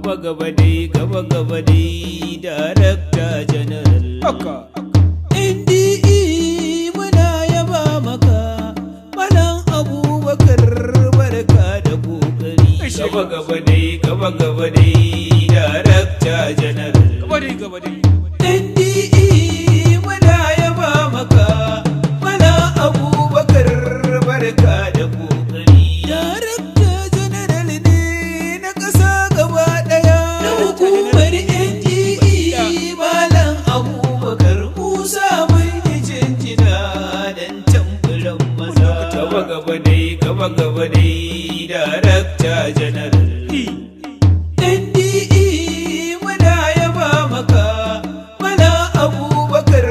gaba gaba dai darakta general NDE muna yaba maka Malam Abubakar barka da kokari gaba gaba dai darakta general NDE muna yaba maka Malam Abubakar barka da kokari darakta general ne na ƙasa gaba ɗaya na hukumar NDE Malam Abubakar Musa mun yi jinjina dan tamburan maza gaba dai darakta general NDE muna yaba maka Malam Abubakar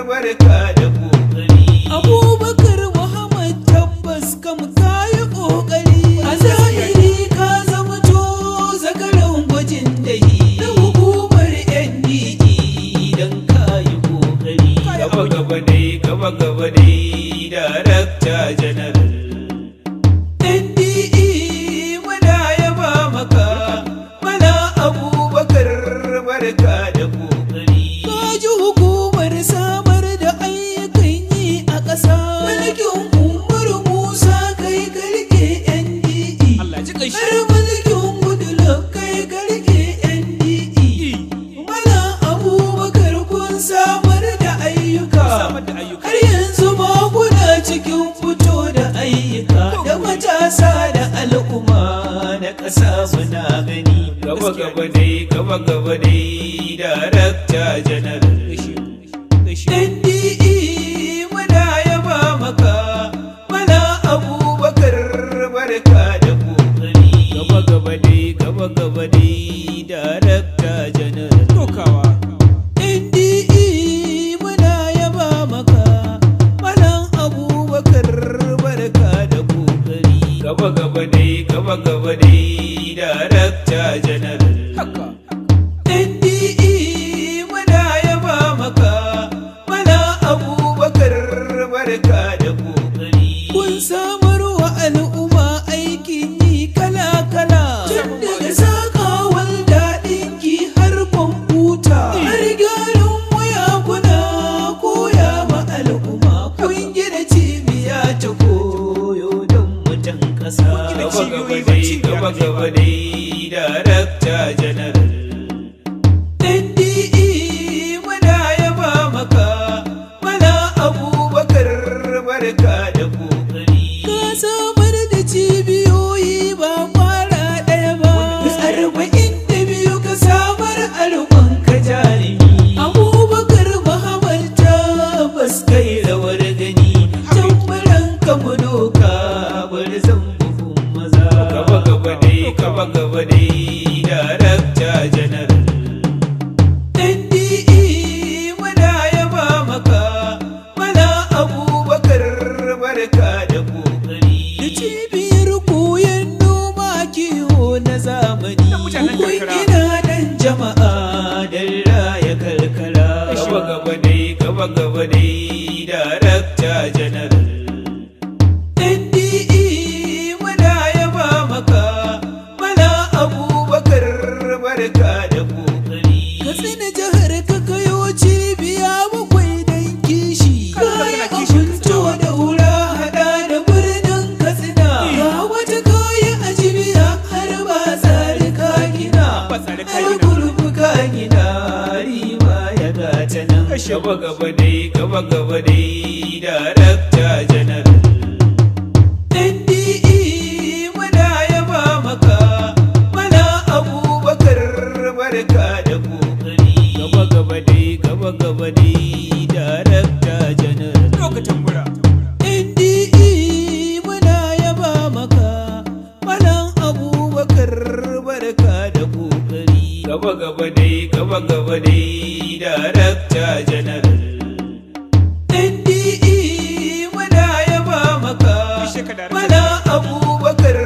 barka da kokari Abubakar Muhammad tabbas kam kayi kokari a zahiri ka zama to zakaran gwajin dai na hukumar NDE dan kayi kokari gaba dai darakta general NDE muna yaba maka Malam Abubakar barka da kokari kaji hukumar samar da ayyukan yi a ƙasa mulkin Umar Musa kai garke NDE har mulkin Goodluck kai garke NDE Malam Abubakar kun samar da ayyuka har yanzu ma kuna cikin fito da ayyuka da matasa da al'umma na ƙasa muna gani gaba dai darakta general NDE muna yaba maka Malam Abubakar barka da kokari gaba dai darakta general NDE muna yaba maka Malam Abubakar barka da kokari gaba dai darakta general NDE muna yaba maka Malam Abubakar barka da kokari kun samar wa al'umma aikin yi kala-kala tun daga sakawar daɗinki har kwamfuta har gyaran waya kuna koya ma al'umma kun gina cibiya ta koyo don mutan ƙasa gaba dai darakta general NDE muna yaba maka Malam Abubakar barka da kokari ka samar da cibiyoyi ba fara ɗaya ba 42 ka samar al'umman ka jarumi Abubakar Muhammad tabbas kai rawar gani tambaran ka mu doka bar zan buhun maza gaba dai darakta general NDE muna yaba maka Malam Abubakar barka da kokari da cibiyar koyon noma kiwo na zamani kun gina dan jama'a dan raya karkara gaba dai darakta general NDE muna yaba maka Malam Abubakar barka da kokari Katsina jihar ka kayo cibiya bakwai dan kishi kayi abinto da wura hada da birnin Katsina ga wata kayi a cibiya har ba tsari ka gina har gurbu ka gina riba ya gata nan gaba dai darakta general NDE muna yaba maka Malam Abubakar barka da kokari gaba dai darakta general NDE muna yaba maka Malam Abubakar barka da kokari gaba dai darakta general NDE muna yaba maka Malam Abubakar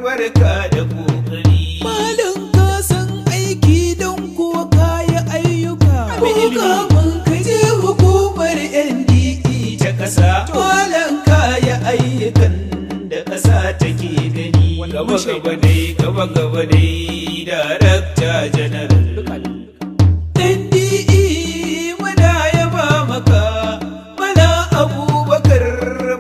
barka da kokari Malam ka san aiki don kuwa kayi ayyuka ko mun kaje hukumar NDE ta ƙasa Malam kayi ayyukan da ƙasa take gani gaba dai darakta general. NDE muna yaba maka, Mala Abubakar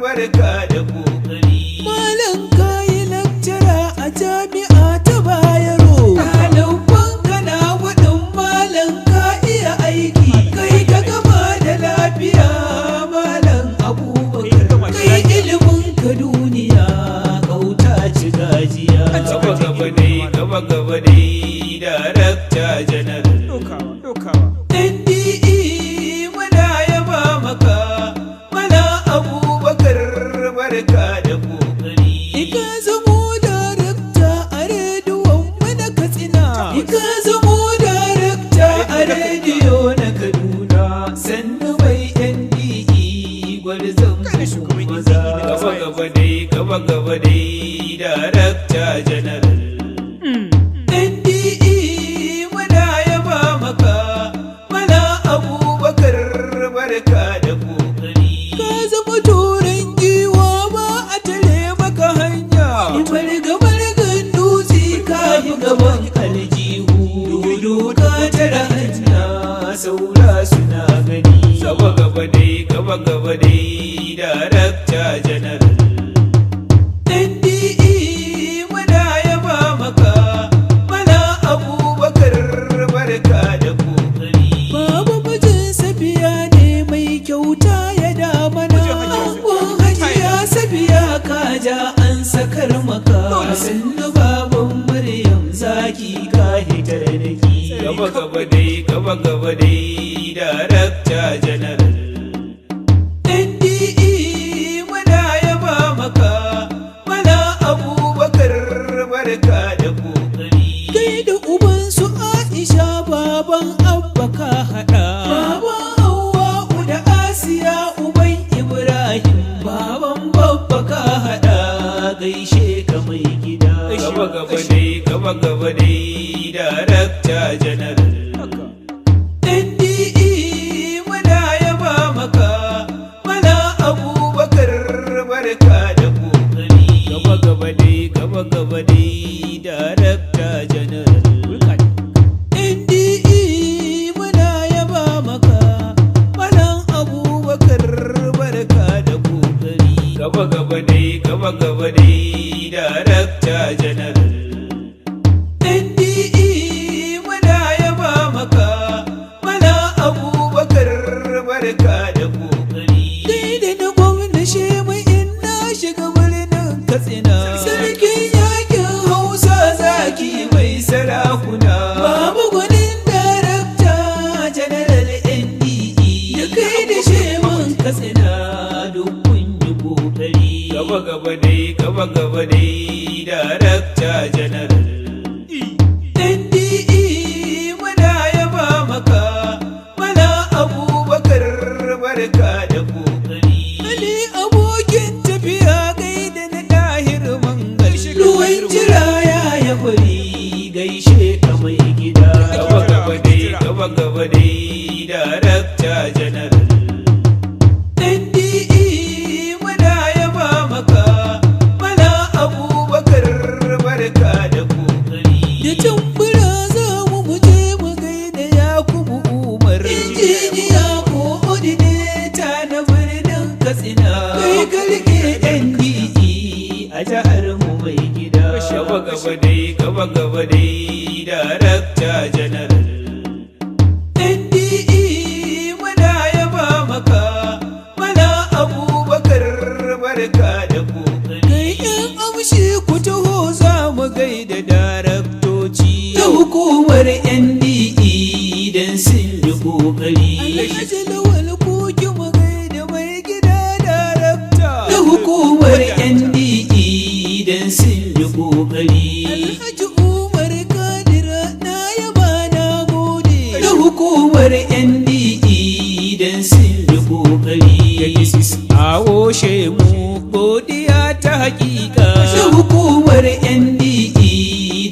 barka da kokari. Malam kayi lakcara a jami'a ta Bayero. Ɗaliban kana waɗin malam ka iya aiki, kai ka gama da lafiya Malam Abubakar. Kai ilimin ka duniya kauta ci gajiya. Gaba dai darakta general. NDE muna yaba maka, Mala Abubakar barka da kokari. Ika zamo darakta a rediyon mana Katsina. Ika zamo darakta a rediyo na Kaduna. Sannu mai NDE gwarzon maza. Gaba dai darakta general. NDE muna yaba maka, Mala Abubakar barka da kokari. Ka zama turan giwa ba a tare maka hanya. Bargan dutse ka yi gaban aljihu. Dudu ka tara hanya saura suna gani. Gaba dai darakta general. NDE muna yaba maka, Mala Abubakar barka da kokari. Baba mijin Safiya ne mai kyauta ya damana. Angon Hajiya Safiya kaja an sakar maka. Sannu baban Maryam zaki ka hitar da ki. Gaba dai darakta general. NDE muna yaba maka, Mala Abubakar barka da kokari. Kai da uban su Aisha baban Abba ka haɗa. Baban Hawwa'u da Asiya uban Ibrahim baban Babba ka haɗa. Gaishe ka mai gida. Gaba dai darakta general. NDE muna yaba maka, Mala Abubakar barka da kokari. Gaba dai darakta general. NDE muna yaba maka, Malam Abubakar barka da kokari. Gaba dai darakta general. NDE muna yaba maka, Mala Abubakar barka da kokari. Daidai na gwamna Shema in na shiga birnin Katsina. Sarkin yakin Hausa zaki mai sarakuna. Babu gwanin darakta general NDE. Da kai da Sheman Katsina duk kun yi kokari. Gaba dai darakta general. NDE muna yaba maka, Mala Abubakar barka da kokari. Ali abokin tafiya gaida na Ɗahir Mangal. Ruwan jira ya fari gaishe ka mai gida. Gaba dai darakta general. NDE muna yaba maka, Mala Abubakar barka da kokari. Da tambura za mu je mu gaida Yakubu Umar. Injiniya ko ordinator na birnin Katsina. Kai kalke NDE a jihar mu mai gida. Gaba dai darakta general. NDE muna yaba maka, Mala Abubakar barka da kokari. Kai yan amshi ku taho za mu gaida daraktoci ta hukumar NDE dan sun yi kokari. Alhaji Lawal Koki mu gaida mai gida darakta ta hukumar NDE dan sun yi kokari. Alhaji Umar Kadira na yaba na gode ta hukumar NDE dan sun yi kokari. Awo shemu godiya ta hakika ta hukumar NDE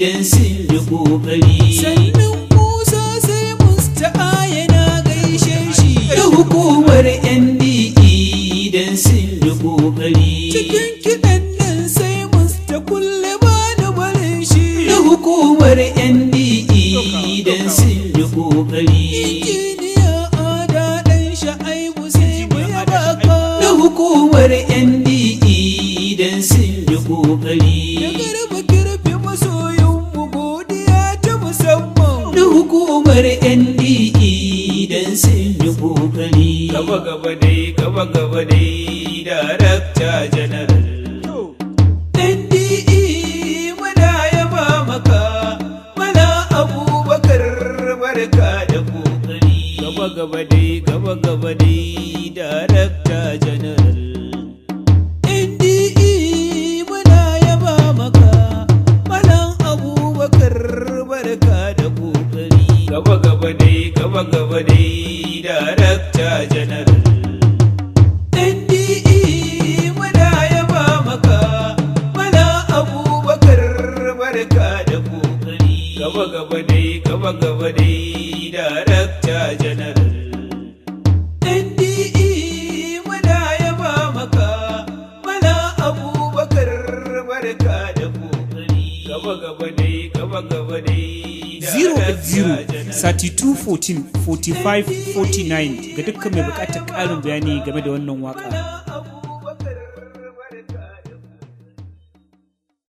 dan sun yi kokari. Sannan Musa sai Musta'a yana gaishe shi ta hukumar NDE dan sun yi kokari. Cikin kiɗan nan sai Musta kulle ba da barin shi ta hukumar NDE dan sun yi kokari. Injiniya Ada dan Shaibu sai mu yaba ka. Da hukumar NDE dan sun yi kokari. Da Garba Kirfi masoyin mu godiya ta musamman. Da hukumar NDE dan sun yi kokari. Gaba gaba dai Darakta General. NDE muna yaba maka, Mala Abubakar barka da kokari. Gaba dai Darakta General. NDE muna yaba maka, Mala Abubakar barka da kokari. Gaba dai Darakta General. NDE muna yaba maka, Mala Abubakar barka da kokari. Gaba dai Darakta General. NDE muna yaba maka, Mala Abubakar barka da kokari. Gaba dai 080-3214-4549 ga dukkan mai bukatar ƙarin bayani game da wannan waka.